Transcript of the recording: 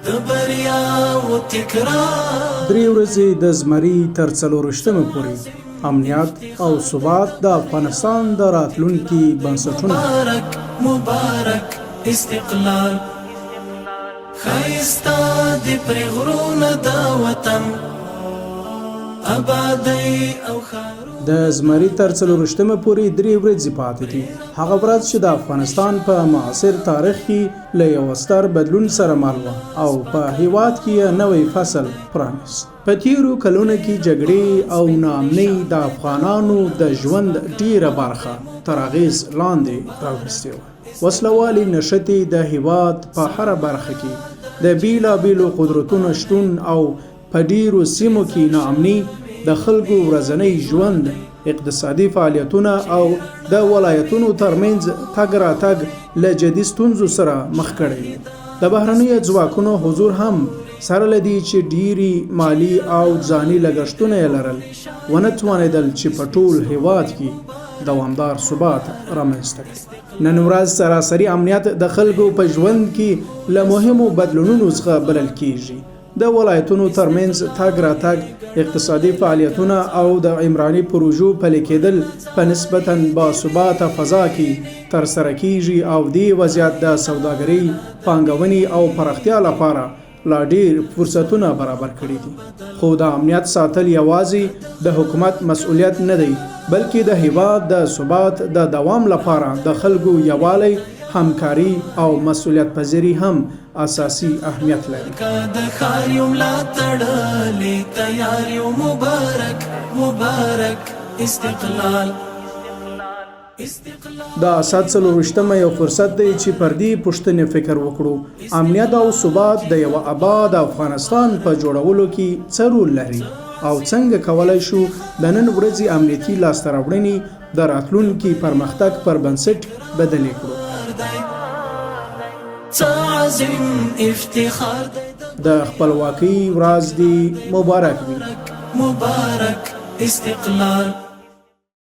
د بریا و تکرار. درې ورځې د زمري تر 24مې پورې امنیت او ثبات د افغانستان د راتلونکي بنسټونه. مبارک مبارک استقلال، ښایسته د پرې غرونه د وطن آبادۍ او ښارونه. د زمري تر 24مې پورې 3 ورځې پاتې دي. هغه ورځ چې د افغانستان په معاصر تاریخ کې له یو ستر بدلون سره مل و او په هیواد کې یې نوی فصل پرانیست. په تیرو کلونو کې جګړې او ناامنۍ د افغانانو د ژوند ډیره برخه تر اغېز لاندې راوستې وه. وسلوالې نښتې د هیواد په هره برخه کې د بیلابیلو قدرتونو شتون او په ډیرو سیمو کې ناامني د خلکو ورځنی ژوند، اقتصادي فعالیتونه او د ولایتونو ترمنځ تګ راتګ له جدي ستونزو سره مخ کړی. د بهرنیو ځواکونو حضور هم سره لدی چې ډیری مالی او ځاني لګښتونه یې لرل ونه توانېدل چې په ټول هیواد کې دوامدار ثبات رامنځته کړي. نن ورځ سراسري امنیت د خلکو په ژوند کې له مهمو بدلونونو څخه بلل کیږي. د ولایتونو ترمنځ تګ راتګ، اقتصادي فعالیتونه او د عمراني پروژو پلي کېدل په نسبتاً باثباته فضا کې ترسره کیږي او دې وضعیت د سوداګرۍ، پانګونې او پراختیا لپاره لا ډیر فرصتونه برابر کړي دي. خو د امنیت ساتل یوازې د حکومت مسؤلیت نه دی، بلکې د هیواد د ثبات د دوام لپاره د خلکو یووالی، همکاري او مسؤلیت پذیری هم اساسي اهمیت لري. د ښار یو ملاتړلې تیار یو مبارک مبارک استقلال. دا 47مه یو فرصت دی چې پر دې پوښتنې فکر وکړو: امنیت او ثبات د یو آباد افغانستان په جوړولو کې څه رول لري او څنګه کولای شو د نن ورځې امنیتي لاسته راوړنې د راتلونکي پرمختګ پر بنسټ بدلې کړو. د خپلواکۍ ورځ دې مبارک وي. مبارک استقلال.